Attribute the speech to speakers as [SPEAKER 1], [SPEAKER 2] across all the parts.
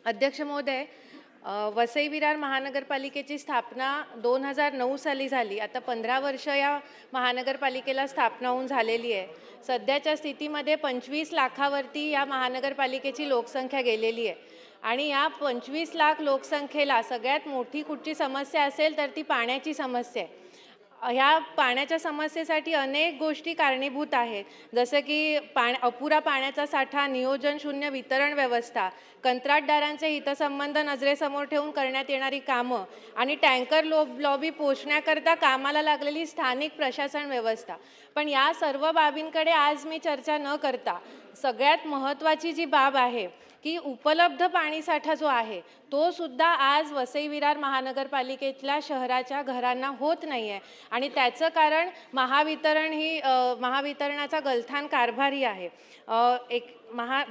[SPEAKER 1] अध्यक्ष महोदय, वसई विरार महानगरपालिकेची स्थापना 2009 साली झाली। आता 15 वर्ष या महानगरपालिकेला स्थापना होऊन झालेली आहे। सध्याच्या स्थितीमध्ये 25 लाखावरती या महानगरपालिकेची लोकसंख्या गेलेली आहे आणि या 25 लाख लोकसंख्येला सगळ्यात मोठी कुठची समस्या असेल तर ती पाण्याची समस्या आहे। ह्या पाण्याच्या समस्येसाठी अनेक गोष्टी कारणीभूत आहेत, जसं की अपुरा पाण्याचा साठा, नियोजन शून्य वितरण व्यवस्था, कंत्राटदारांचे हितसंबंध नजरेसमोर ठेवून करण्यात येणारी कामं आणि टँकर लॉबी पोचण्याकरता कामाला लागलेली स्थानिक प्रशासन व्यवस्था। पण या सर्व बाबींकडे आज मी चर्चा न करता सगळ्यात महत्त्वाची जी बाब आहे की उपलब्ध पाणीसाठा जो आहे तो सुद्धा आज वसई विरार महानगरपालिकेतल्या शहराच्या घरांना होत नाही आहे आणि त्याचं कारण महावितरणाचा गलथान कारभारी आहे।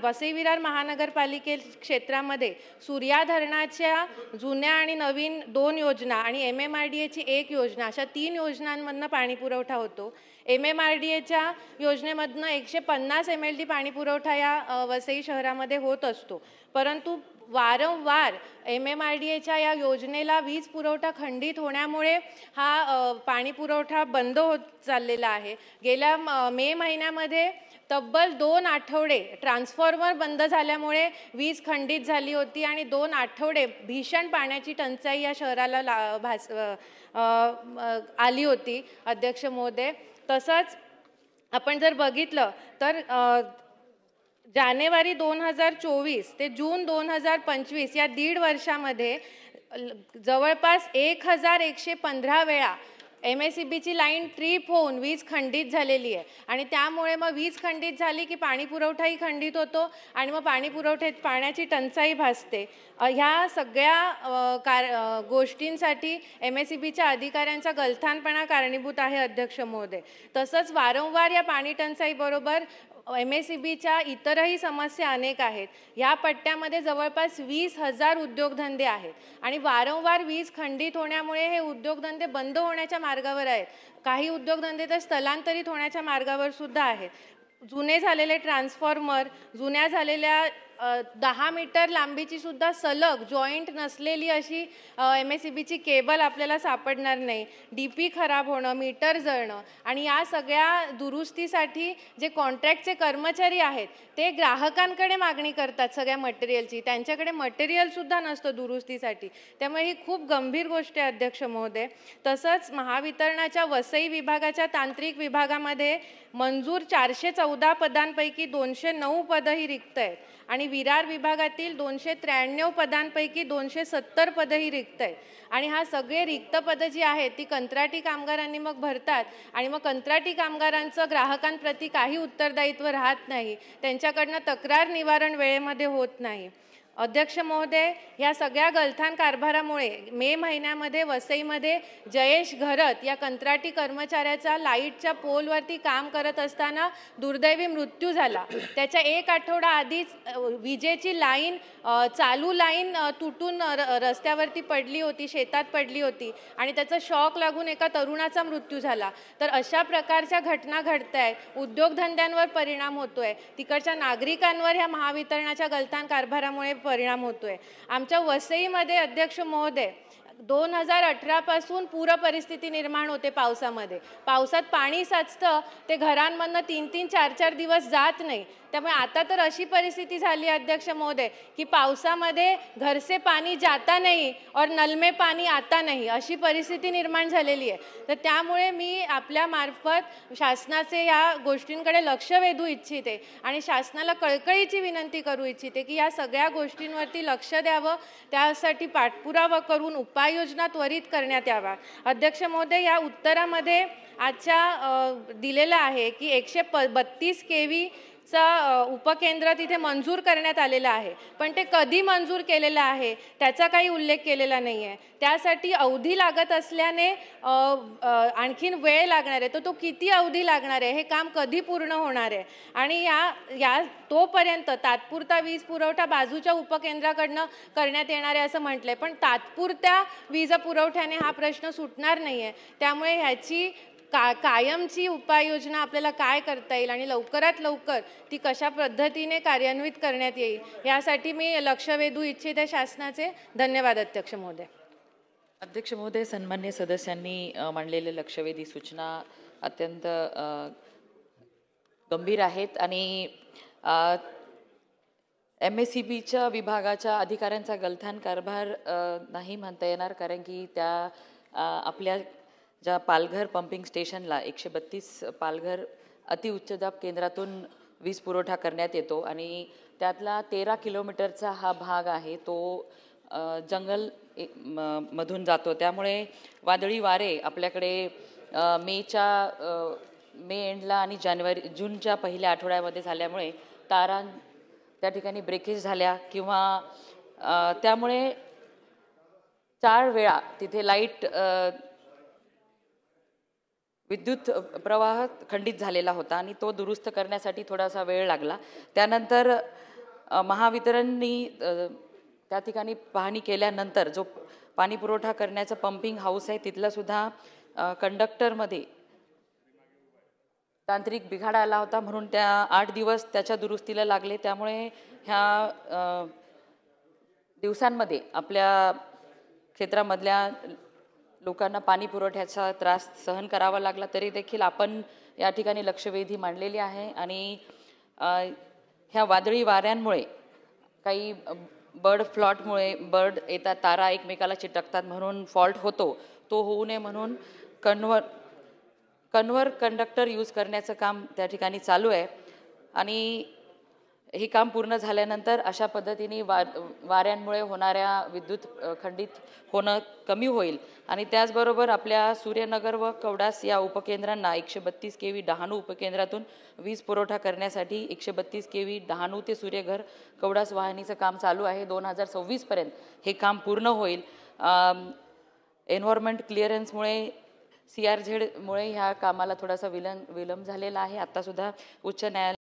[SPEAKER 1] वसई विरार महानगरपालिके क्षेत्रामध्ये सूर्या धरणाच्या जुन्या आणि नवीन 2 योजना आणि MMRDAची 1 योजना अशा 3 योजनांमधनं पाणी पुरवठा होतो। MMRDAच्या योजनेमधनं 150 MLD पाणी पुरवठा या वसई शहरामध्ये होत असतो, परंतु वारंवार MMRDAच्या या योजनेला वीज पुरवठा खंडित होण्यामुळे हा पाणी पुरवठा बंद होत चाललेला आहे। गेल्या मे महिन्यामध्ये तब्बल 2 आठवडे ट्रान्सफॉर्मर बंद झाल्यामुळे वीज खंडित झाली होती आणि 2 आठवडे भीषण पाण्याची टंचाई या शहराला आली होती अध्यक्ष महोदय। तसंच आपण जर बघितलं तर जानेवारी 2024 ते जून 2025 या 1.5 वर्षामध्ये जवळपास 1115 वेळा MSEBची लाईन ट्रिप होऊन वीज खंडित झालेली आहे आणि त्यामुळे मग वीज खंडित झाली की पाणी पुरवठाही खंडित होतो आणि मग पाण्याची टंचाई भासते। ह्या सगळ्या गोष्टींसाठी MSEBच्या अधिकाऱ्यांचा गलथानपणा कारणीभूत आहे अध्यक्ष महोदय। तसंच वारंवार या पाणी टंचाईबरोबर MSEBच्या इतरही समस्या अनेक आहेत। या पट्ट्यामध्ये जवळपास 20,000 उद्योगधंदे आहेत आणि वारंवार वीज खंडित होण्यामुळे हे उद्योगधंदे बंद होण्याच्या मार्गावर आहेत। काही उद्योगधंदे तर स्थलांतरित होण्याच्या मार्गावर सुद्धा आहेत। जुने झालेले ट्रान्सफॉर्मर, जुन्या झालेल्या 10 मीटर लांबीची सुद्धा सलग जॉईंट नसलेली अशी MSEBची केबल आपल्याला सापडणार नाही। DP खराब होणं, मीटर जळणं आणि या सगळ्या दुरुस्तीसाठी जे कॉन्ट्रॅक्टचे कर्मचारी आहेत ते ग्राहकांकडे मागणी करतात सगळ्या मटेरियलची, त्यांच्याकडे मटेरियल सुद्धा नसतं दुरुस्तीसाठी। त्यामुळे ही खूप गंभीर गोष्ट आहे अध्यक्ष महोदय। तसंच महावितरणाच्या वसई विभागाच्या तांत्रिक विभागामध्ये मंजूर 414 पदांपैकी 209 पदही रिक्त आहेत आणि विरार विभागातील 293 पदांपैकी 270 पदही रिक्त आहेत आणि हा सगळे रिक्त पदं जी आहेत ती कंत्राटी कामगारांनी मग भरतात आणि मग कंत्राटी कामगारांचं ग्राहकांप्रती काही उत्तरदायित्व राहत नाही, त्यांच्याकडनं तक्रार निवारण वेळेमध्ये होत नाही। अध्यक्ष महोदय, या सगळ्या गलथान कारभारामुळे मे महिन्यामध्ये वसईमध्ये जयेश घरत या कंत्राटी कर्मचाऱ्याचा लाईटच्या पोलवरती काम करत असताना दुर्दैवी मृत्यू झाला। त्याच्या 1 आठवडा आधीच विजेची लाईन, चालू लाईन तुटून रस्त्यावरती पडली होती, शेतात पडली होती आणि त्याचा शॉक लागून एका तरुणाचा मृत्यू झाला। तर अशा प्रकारच्या घटना घडतायत, उद्योगधंद्यांवर परिणाम होतोय, तिकडच्या नागरिकांवर ह्या महावितरणाच्या गलथान कारभारामुळे परिणाम होतोय। आमच्या वसईमध्ये अध्यक्ष महोदय 2018 पासून पूर परिस्थिती निर्माण होते। पावसात पाणी साचतं, ते घरांमधनं 3-3, 4-4 दिवस जात नाही। त्यामुळे आता तर अशी परिस्थिती झाली अध्यक्ष महोदय की पावसामध्ये घर से पाणी जाता नहीं और नल में पाणी आता नहीं अशी परिस्थिती निर्माण झालेली आहे। तर त्यामुळे मी आपल्या मार्फत शासनाचे या गोष्टींकडे लक्ष वेधू इच्छिते आणि शासनाला कळकळीची विनंती करू इच्छिते की या सगळ्या गोष्टींवरती लक्ष द्यावं, त्यासाठी पाठपुरावा करून उपाययोजना त्वरित करण्यात यावा। अध्यक्ष महोदय, या उत्तरामध्ये आजच्या दिलेलं आहे की 132 kV उपकेंद्र तिथे मंजूर करण्यात आलेला आहे, पण ते कधी मंजूर केलेलं आहे त्याचा काही उल्लेख केलेला नाही आहे। त्यासाठी अवधी लागत असल्याने आणखीन वेळ लागणार आहे, तर तो किती अवधी लागणार आहे, हे काम कधी पूर्ण होणार आहे आणि या तोपर्यंत तात्पुरता वीज पुरवठा बाजूच्या उपकेंद्राकडनं करण्यात येणार आहे असं म्हटलंय, पण तात्पुरत्या वीज पुरवठ्याने हा प्रश्न सुटणार नाही आहे। त्यामुळे ह्याची कायमची उपाययोजना आपल्याला काय करता येईल आणि लवकरात लवकर ती कशा पद्धतीने कार्यान्वित करण्यात येईल यासाठी मी लक्ष वेधू इच्छिते शासनाचे. धन्यवाद अध्यक्ष महोदय.
[SPEAKER 2] अध्यक्ष महोदय, सन्मान्य सदस्यांनी मांडलेले लक्षवेधी सूचना अत्यंत गंभीर आहेत आणि MSEBच्या विभागाच्या अधिकाऱ्यांचा गलथान कारभार नाही म्हणता येणार, कारण की त्या आपल्या ज्या पालघर पंपिंग स्टेशनला 132 पालघर अतिउच्च दाब केंद्रातून वीज पुरवठा करण्यात येतो आणि त्यातला 13 किलोमीटरचा हा भाग आहे तो जंगल मधून जातो. त्यामुळे वादळी वारे आपल्याकडे मे एंडला आणि जूनच्या पहिल्या आठवड्यामध्ये झाल्यामुळे तारा त्या ठिकाणी ब्रेकेज झाल्या किंवा त्यामुळे 4 वेळा तिथे लाईट विद्युत प्रवाह खंडित झालेला होता आणि तो दुरुस्त करण्यासाठी थोडासा वेळ लागला. त्यानंतर महावितरणनी त्या ठिकाणी पाहणी केल्यानंतर जो पाणी पुरवठा करण्याचं पंपिंग हाऊस आहे तिथला सुद्धा कंडक्टरमध्ये तांत्रिक बिघाड आला होता, म्हणून त्या 8 दिवस त्याच्या दुरुस्तीला लागले. त्यामुळे ह्या दिवसांमध्ये आपल्या क्षेत्रामधल्या लोकांना पाणी पुरवठ्याचा त्रास सहन करावा लागला. तरी देखील आपण या ठिकाणी लक्षवेधी मांडलेली आहे आणि ह्या वादळी वाऱ्यांमुळे काही बर्ड येतात, तारा एकमेकाला चिटकतात म्हणून फॉल्ट होतो. तो होऊ नये म्हणून कन्व्हर कंडक्टर यूज करण्याचं काम त्या ठिकाणी चालू आहे आणि हे काम पूर्ण झाल्यानंतर अशा पद्धतीने वाऱ्यांमुळे होणाऱ्या विद्युत खंडित होणं कमी होईल. आणि त्याचबरोबर आपल्या सूर्यनगर व कवडास या उपकेंद्रांना 132 kV डहाणू उपकेंद्रातून वीज पुरवठा करण्यासाठी 132 kV डहाणू ते सूर्यघर कवडास वाहिनीचं काम चालू आहे. 2026 पर्यंत हे काम पूर्ण होईल. एन्व्हायरमेंट क्लिअरन्समुळे CRZ मुळे ह्या कामाला थोडासा विलंब झालेला आहे. आत्तासुद्धा उच्च न्यायालय